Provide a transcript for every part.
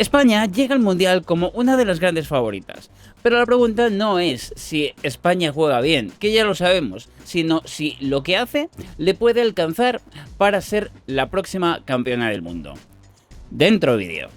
España llega al Mundial como una de las grandes favoritas, pero la pregunta no es si España juega bien, que ya lo sabemos, sino si lo que hace le puede alcanzar para ser la próxima campeona del mundo. Dentro vídeo.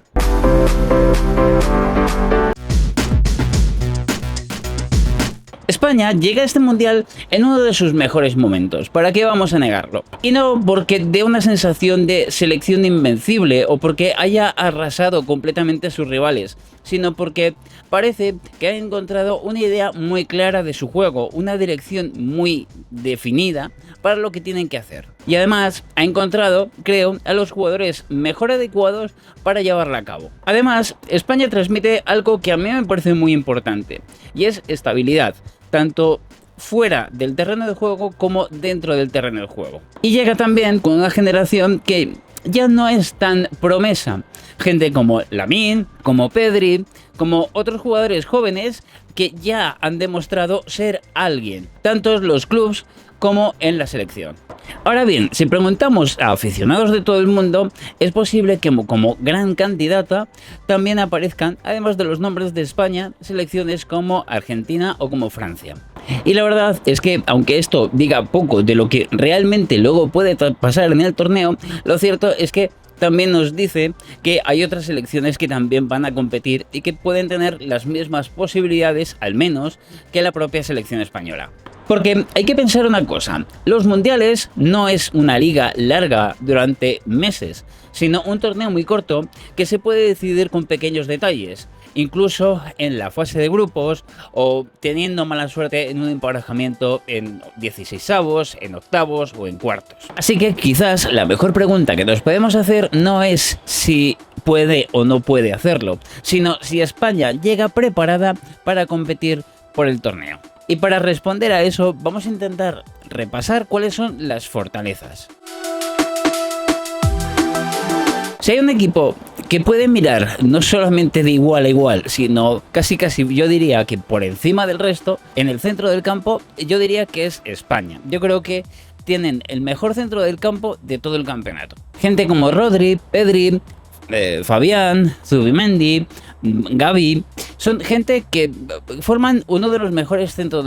España llega a este mundial en uno de sus mejores momentos, ¿para qué vamos a negarlo? Y no porque dé una sensación de selección invencible o porque haya arrasado completamente a sus rivales, sino porque parece que ha encontrado una idea muy clara de su juego, una dirección muy definida para lo que tienen que hacer. Y además ha encontrado, creo, a los jugadores mejor adecuados para llevarla a cabo. Además, España transmite algo que a mí me parece muy importante, y es estabilidad, tanto fuera del terreno de juego como dentro del terreno de juego. Y llega también con una generación que ya no es tan promesa. Gente como Lamine, como Pedri, como otros jugadores jóvenes que ya han demostrado ser alguien, tanto en los clubes como en la selección. Ahora bien, si preguntamos a aficionados de todo el mundo, es posible que como gran candidata también aparezcan, además de los nombres de España, selecciones como Argentina o como Francia. Y la verdad es que, aunque esto diga poco de lo que realmente luego puede pasar en el torneo, lo cierto es que también nos dice que hay otras selecciones que también van a competir y que pueden tener las mismas posibilidades, al menos, que la propia selección española. Porque hay que pensar una cosa, los mundiales no es una liga larga durante meses, sino un torneo muy corto que se puede decidir con pequeños detalles, incluso en la fase grupos o teniendo mala suerte en un emparejamiento en 16avos, en octavos o en cuartos. Así que quizás la mejor pregunta que nos podemos hacer no es si puede o no puede hacerlo, sino si España llega preparada para competir por el torneo. Y para responder a eso vamos a intentar repasar cuáles son las fortalezas. Si hay un equipo que puede mirar no solamente de igual a igual, sino casi yo diría que por encima del resto, en el centro del campo, yo diría que es España. Yo creo que tienen el mejor centro del campo de todo el campeonato. Gente como Rodri, Pedri, Fabián, Zubimendi, Gavi, son gente que forman uno de los mejores centros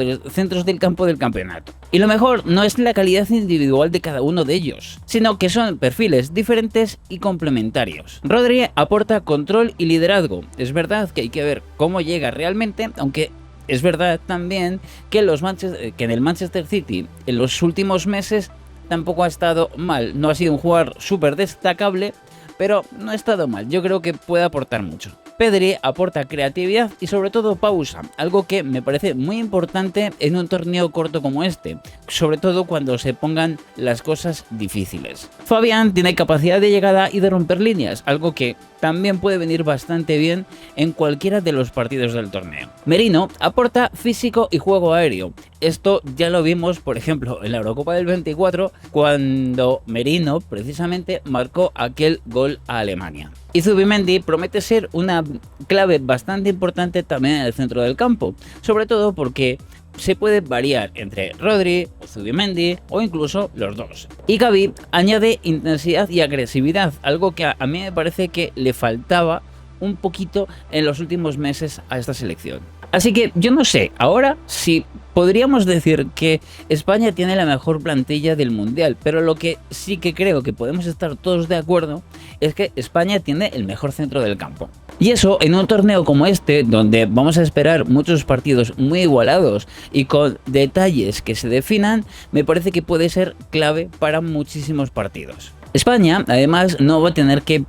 del campo del campeonato. Y lo mejor no es la calidad individual de cada uno de ellos, sino que son perfiles diferentes y complementarios. Rodri aporta control y liderazgo. Es verdad que hay que ver cómo llega realmente, aunque es verdad también que en el Manchester City en los últimos meses tampoco ha estado mal. No ha sido un jugador súper destacable, pero no ha estado mal. Yo creo que puede aportar mucho. Pedri aporta creatividad y sobre todo pausa, algo que me parece muy importante en un torneo corto como este, sobre todo cuando se pongan las cosas difíciles. Fabián tiene capacidad de llegada y de romper líneas, algo que también puede venir bastante bien en cualquiera de los partidos del torneo. Merino aporta físico y juego aéreo. Esto ya lo vimos, por ejemplo, en la Eurocopa del 24, cuando Merino precisamente marcó aquel gol a Alemania. Y Zubimendi promete ser una clave bastante importante también en el centro del campo, sobre todo porque se puede variar entre Rodri o Zubimendi o incluso los dos. Y Gavi añade intensidad y agresividad, algo que a mí me parece que le faltaba un poquito en los últimos meses a esta selección. Así que yo no sé ahora si podríamos decir que España tiene la mejor plantilla del mundial, pero lo que sí que creo que podemos estar todos de acuerdo es que España tiene el mejor centro del campo. Y eso en un torneo como este, donde vamos a esperar muchos partidos muy igualados y con detalles que se definan, me parece que puede ser clave para muchísimos partidos. España, además, no va a tener que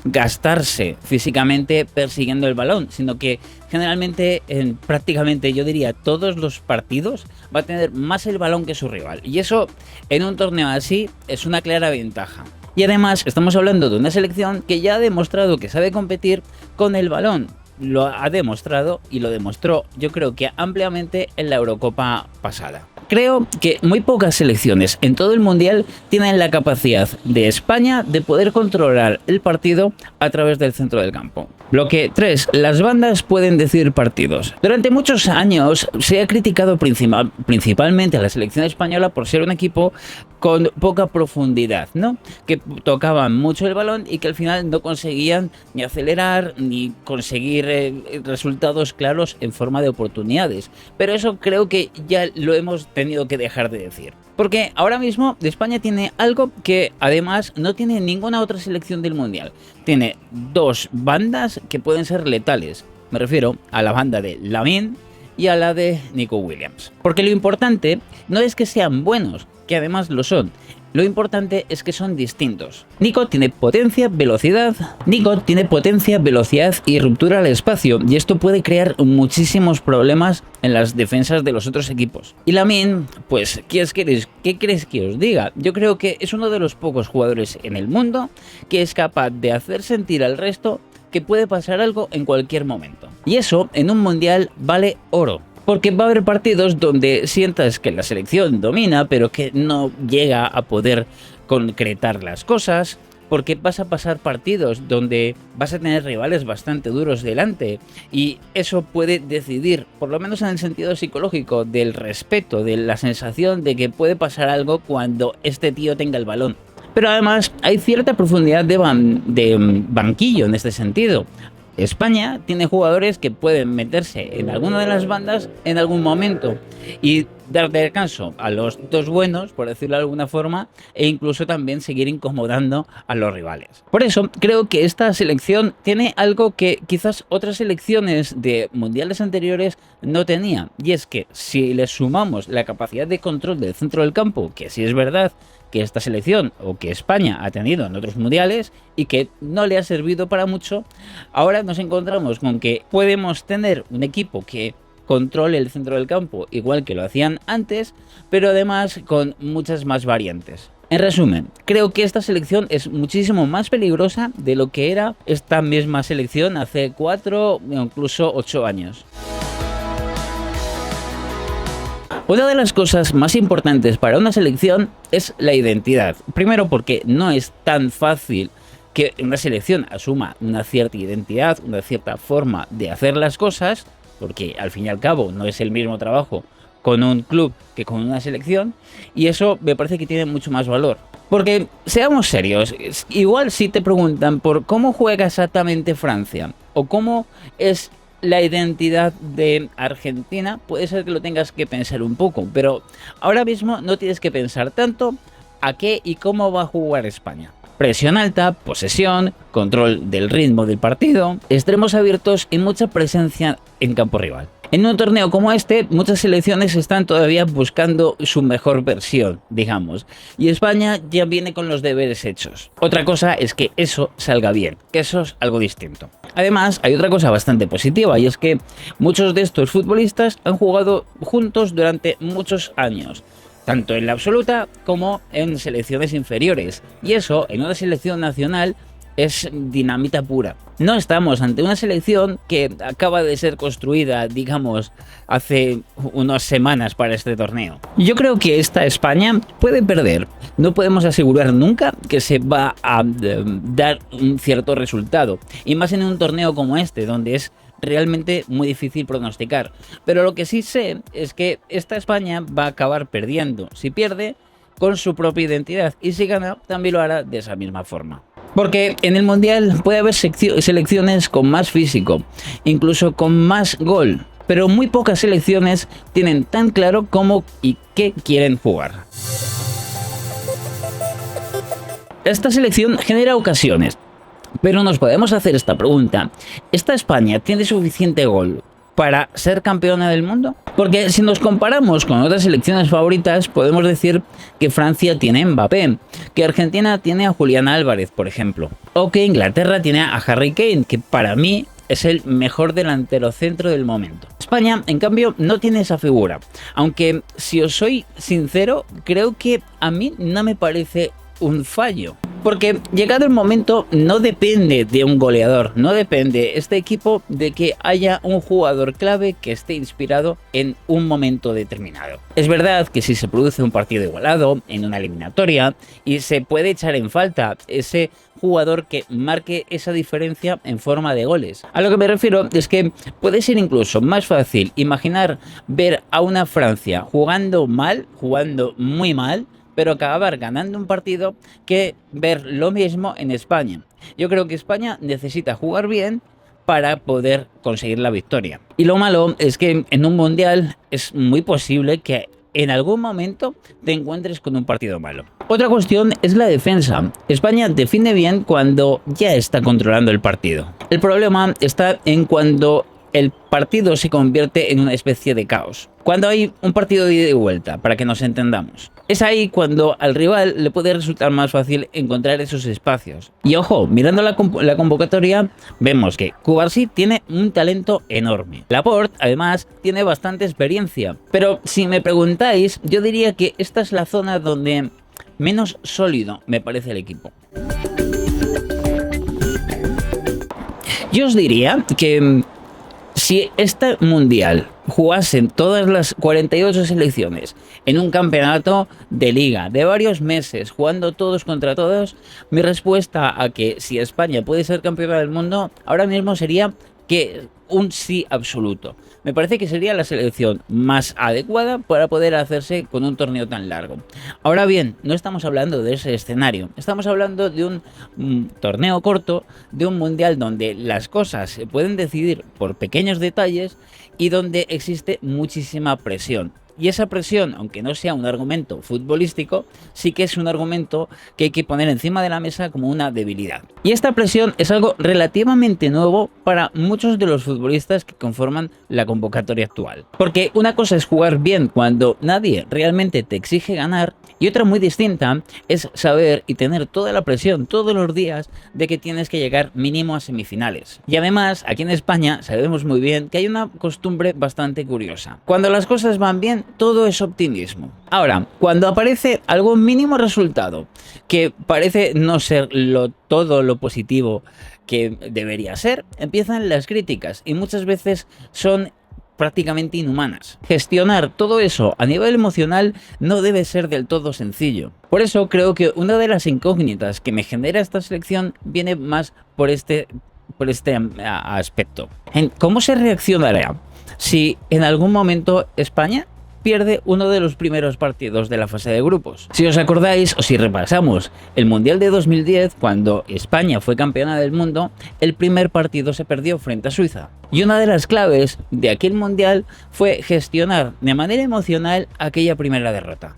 gastarse físicamente persiguiendo el balón, sino que generalmente, en prácticamente yo diría todos los partidos, va a tener más el balón que su rival. Y eso en un torneo así es una clara ventaja. Y además estamos hablando de una selección que ya ha demostrado que sabe competir con el balón. Lo ha demostrado y lo demostró yo creo que ampliamente en la Eurocopa pasada. Creo que muy pocas selecciones en todo el mundial tienen la capacidad de España de poder controlar el partido a través del centro del campo. Bloque 3. Las bandas pueden decidir partidos. Durante muchos años se ha criticado principalmente a la selección española por ser un equipo con poca profundidad, ¿no? Que tocaban mucho el balón y que al final no conseguían ni acelerar ni conseguir resultados claros en forma de oportunidades. Pero eso creo que ya lo hemos tenido que dejar de decir. Porque ahora mismo España tiene algo que además no tiene ninguna otra selección del mundial. Tiene dos bandas que pueden ser letales. Me refiero a la banda de Lamine y a la de Nico Williams. Porque lo importante no es que sean buenos, que además lo son. Lo importante es que son distintos. Nico tiene potencia, velocidad y ruptura al espacio, y esto puede crear muchísimos problemas en las defensas de los otros equipos. Y Lamine, pues, ¿qué crees que os diga? Yo creo que es uno de los pocos jugadores en el mundo que es capaz de hacer sentir al resto que puede pasar algo en cualquier momento. Y eso en un mundial vale oro. Porque va a haber partidos donde sientas que la selección domina, pero que no llega a poder concretar las cosas. Porque vas a pasar partidos donde vas a tener rivales bastante duros delante. Y eso puede decidir, por lo menos en el sentido psicológico, del respeto, de la sensación de que puede pasar algo cuando este tío tenga el balón. Pero además hay cierta profundidad de banquillo en este sentido. España tiene jugadores que pueden meterse en alguna de las bandas en algún momento y dar descanso a los dos buenos, por decirlo de alguna forma, e incluso también seguir incomodando a los rivales. Por eso creo que esta selección tiene algo que quizás otras selecciones de mundiales anteriores no tenían, y es que si le sumamos la capacidad de control del centro del campo, que sí es verdad que esta selección o que España ha tenido en otros mundiales y que no le ha servido para mucho, ahora nos encontramos con que podemos tener un equipo que controle el centro del campo igual que lo hacían antes, pero además con muchas más variantes. En resumen, creo que esta selección es muchísimo más peligrosa de lo que era esta misma selección hace 4 o incluso 8 años. Una de las cosas más importantes para una selección es la identidad. Primero porque no es tan fácil que una selección asuma una cierta identidad, una cierta forma de hacer las cosas, porque al fin y al cabo no es el mismo trabajo con un club que con una selección, y eso me parece que tiene mucho más valor. Porque, seamos serios, igual si te preguntan por cómo juega exactamente Francia, o cómo es la identidad de Argentina, puede ser que lo tengas que pensar un poco, pero ahora mismo no tienes que pensar tanto a qué y cómo va a jugar España. Presión alta, posesión, control del ritmo del partido, extremos abiertos y mucha presencia en campo rival. En un torneo como este, muchas selecciones están todavía buscando su mejor versión, digamos, y España ya viene con los deberes hechos. Otra cosa es que eso salga bien, que eso es algo distinto. Además, hay otra cosa bastante positiva, y es que muchos de estos futbolistas han jugado juntos durante muchos años, tanto en la absoluta como en selecciones inferiores, y eso en una selección nacional es dinamita pura. No estamos ante una selección que acaba de ser construida, digamos, hace unas semanas para este torneo. Yo creo que esta España puede perder. No podemos asegurar nunca que se va a dar un cierto resultado, y más en un torneo como este, donde es realmente muy difícil pronosticar. Pero lo que sí sé es que esta España va a acabar perdiendo. Si pierde, con su propia identidad, y si gana, también lo hará de esa misma forma. Porque en el Mundial puede haber selecciones con más físico, incluso con más gol, pero muy pocas selecciones tienen tan claro cómo y qué quieren jugar. Esta selección genera ocasiones, pero nos podemos hacer esta pregunta: ¿esta España tiene suficiente gol para ser campeona del mundo? Porque si nos comparamos con otras selecciones favoritas, podemos decir que Francia tiene a Mbappé, que Argentina tiene a Julián Álvarez, por ejemplo, o que Inglaterra tiene a Harry Kane, que para mí es el mejor delantero centro del momento. España, en cambio, no tiene esa figura, aunque si os soy sincero, creo que a mí no me parece un fallo. Porque llegado el momento no depende de un goleador, no depende este equipo de que haya un jugador clave que esté inspirado en un momento determinado. Es verdad que si se produce un partido igualado en una eliminatoria y se puede echar en falta ese jugador que marque esa diferencia en forma de goles. A lo que me refiero es que puede ser incluso más fácil imaginar ver a una Francia jugando mal, jugando muy mal, pero acabar ganando un partido, que ver lo mismo en España. Yo creo que España necesita jugar bien para poder conseguir la victoria. Y lo malo es que en un mundial es muy posible que en algún momento te encuentres con un partido malo. Otra cuestión es la defensa. España defiende bien cuando ya está controlando el partido. El problema está en cuando el partido se convierte en una especie de caos. Cuando hay un partido de ida y vuelta, para que nos entendamos. Es ahí cuando al rival le puede resultar más fácil encontrar esos espacios. Y ojo, mirando la convocatoria, vemos que Cubarsí tiene un talento enorme. Laporte, además, tiene bastante experiencia. Pero si me preguntáis, yo diría que esta es la zona donde menos sólido me parece el equipo. Yo os diría que si este mundial jugasen todas las 48 selecciones en un campeonato de liga de varios meses, jugando todos contra todos, mi respuesta a que si España puede ser campeona del mundo ahora mismo sería que un sí absoluto. Me parece que sería la selección más adecuada para poder hacerse con un torneo tan largo. Ahora bien, no estamos hablando de ese escenario, estamos hablando de un torneo corto, de un mundial donde las cosas se pueden decidir por pequeños detalles y donde existe muchísima presión. Y esa presión, aunque no sea un argumento futbolístico, sí que es un argumento que hay que poner encima de la mesa como una debilidad. Y esta presión es algo relativamente nuevo para muchos de los futbolistas que conforman la convocatoria actual. Porque una cosa es jugar bien cuando nadie realmente te exige ganar, y otra muy distinta es saber y tener toda la presión todos los días de que tienes que llegar mínimo a semifinales. Y además, aquí en España sabemos muy bien que hay una costumbre bastante curiosa. Cuando las cosas van bien, todo es optimismo. Ahora, cuando aparece algún mínimo resultado que parece no ser todo lo positivo que debería ser, empiezan las críticas y muchas veces son prácticamente inhumanas. Gestionar todo eso a nivel emocional no debe ser del todo sencillo. Por eso creo que una de las incógnitas que me genera esta selección viene más por este aspecto. ¿Cómo se reaccionará si en algún momento España pierde uno de los primeros partidos de la fase de grupos? Si os acordáis o si repasamos el Mundial de 2010, cuando España fue campeona del mundo, el primer partido se perdió frente a Suiza. Y una de las claves de aquel Mundial fue gestionar de manera emocional aquella primera derrota.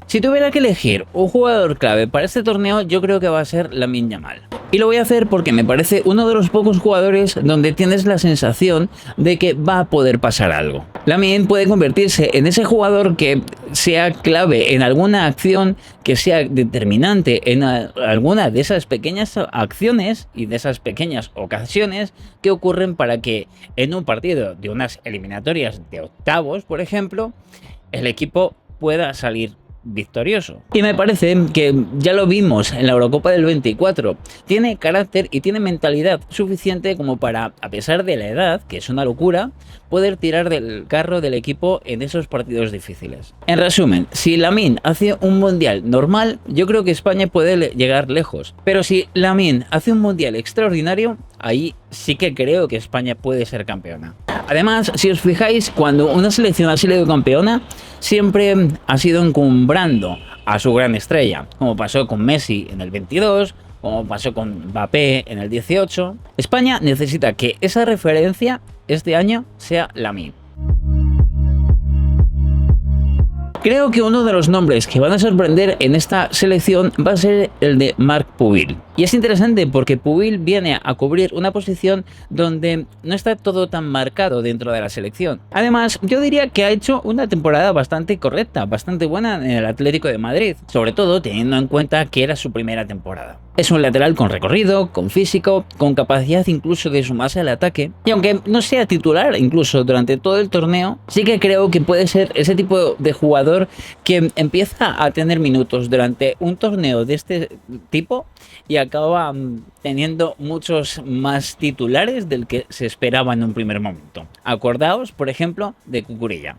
Si tuviera que elegir un jugador clave para este torneo, yo creo que va a ser Lamine Yamal. Y lo voy a hacer porque me parece uno de los pocos jugadores donde tienes la sensación de que va a poder pasar algo. Lamine puede convertirse en ese jugador que sea clave en alguna acción, que sea determinante en alguna de esas pequeñas acciones y de esas pequeñas ocasiones que ocurren para que en un partido de unas eliminatorias de octavos, por ejemplo, el equipo pueda salir victorioso. Y me parece que ya lo vimos en la Eurocopa del 24, tiene carácter y tiene mentalidad suficiente como para, a pesar de la edad, que es una locura, poder tirar del carro del equipo en esos partidos difíciles. En resumen, si Lamine hace un mundial normal, yo creo que España puede llegar lejos, pero si Lamine hace un mundial extraordinario, ahí sí que creo que España puede ser campeona. Además, si os fijáis, cuando una selección ha sido campeona, siempre ha sido encumbrando a su gran estrella, como pasó con Messi en el 22, como pasó con Mbappé en el 18. España necesita que esa referencia este año sea Lamine. Creo que uno de los nombres que van a sorprender en esta selección va a ser el de Marc Pubil. Y es interesante porque Pubil viene a cubrir una posición donde no está todo tan marcado dentro de la selección. Además, yo diría que ha hecho una temporada bastante correcta, bastante buena en el Atlético de Madrid, sobre todo teniendo en cuenta que era su primera temporada. Es un lateral con recorrido, con físico, con capacidad incluso de sumarse al ataque, y aunque no sea titular incluso durante todo el torneo, sí que creo que puede ser ese tipo de jugador que empieza a tener minutos durante un torneo de este tipo y acaba teniendo muchos más titulares del que se esperaba en un primer momento. Acordaos, por ejemplo, de Cucurella.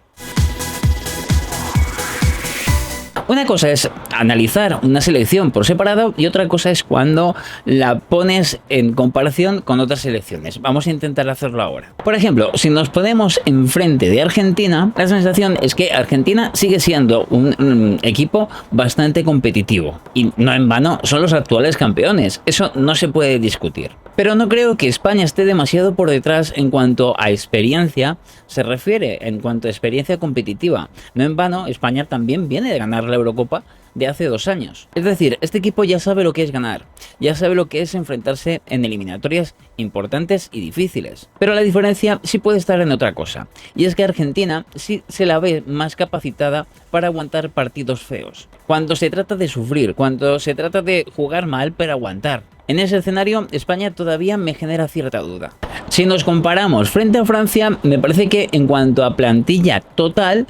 Una cosa es analizar una selección por separado y otra cosa es cuando la pones en comparación con otras selecciones. Vamos a intentar hacerlo ahora. Por ejemplo, si nos ponemos enfrente de Argentina, la sensación es que Argentina sigue siendo un equipo bastante competitivo. Y no en vano son los actuales campeones. Eso no se puede discutir. Pero no creo que España esté demasiado por detrás en cuanto a experiencia se refiere, en cuanto a experiencia competitiva. No en vano, España también viene de ganar la Eurocopa de hace 2 años. Es decir, este equipo ya sabe lo que es ganar, ya sabe lo que es enfrentarse en eliminatorias importantes y difíciles. Pero la diferencia sí puede estar en otra cosa, y es que Argentina sí se la ve más capacitada para aguantar partidos feos. Cuando se trata de sufrir, cuando se trata de jugar mal pero aguantar. En ese escenario, España todavía me genera cierta duda. Si nos comparamos frente a Francia, me parece que en cuanto a plantilla total,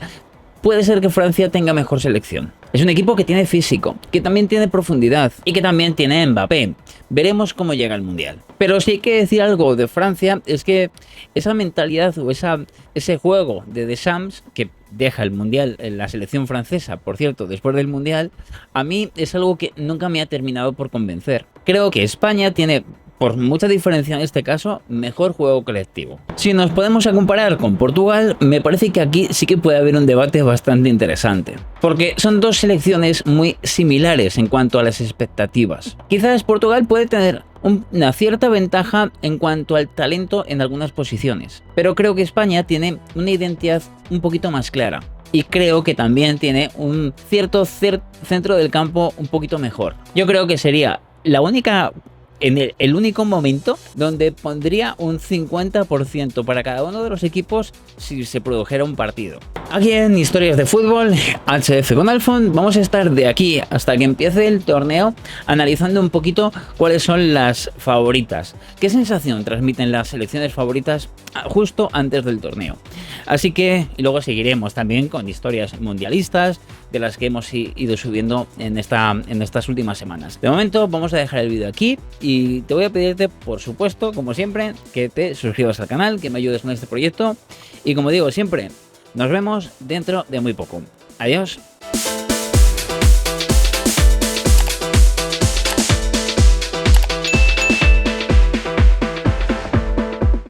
puede ser que Francia tenga mejor selección. Es un equipo que tiene físico, que también tiene profundidad y que también tiene Mbappé. Veremos cómo llega el Mundial. Pero si hay que decir algo de Francia, es que esa mentalidad o ese juego de Deschamps, que deja el Mundial en la selección francesa, por cierto, después del Mundial, a mí es algo que nunca me ha terminado por convencer. Creo que España tiene, por mucha diferencia en este caso, mejor juego colectivo. Si nos podemos comparar con Portugal, me parece que aquí sí que puede haber un debate bastante interesante. Porque son dos selecciones muy similares en cuanto a las expectativas. Quizás Portugal puede tener una cierta ventaja en cuanto al talento en algunas posiciones. Pero creo que España tiene una identidad un poquito más clara. Y creo que también tiene un cierto centro del campo un poquito mejor. Yo creo que sería la única... el único momento donde pondría un 50% para cada uno de los equipos si se produjera un partido. Aquí en Historias de Fútbol, HF con Alfon, vamos a estar de aquí hasta que empiece el torneo analizando un poquito cuáles son las favoritas. ¿Qué sensación transmiten las selecciones favoritas justo antes del torneo? Así que luego seguiremos también con historias mundialistas de las que hemos ido subiendo en estas últimas semanas. De momento vamos a dejar el vídeo aquí y te voy a pedirte, por supuesto, como siempre, que te suscribas al canal, que me ayudes con este proyecto y como digo siempre, nos vemos dentro de muy poco. Adiós.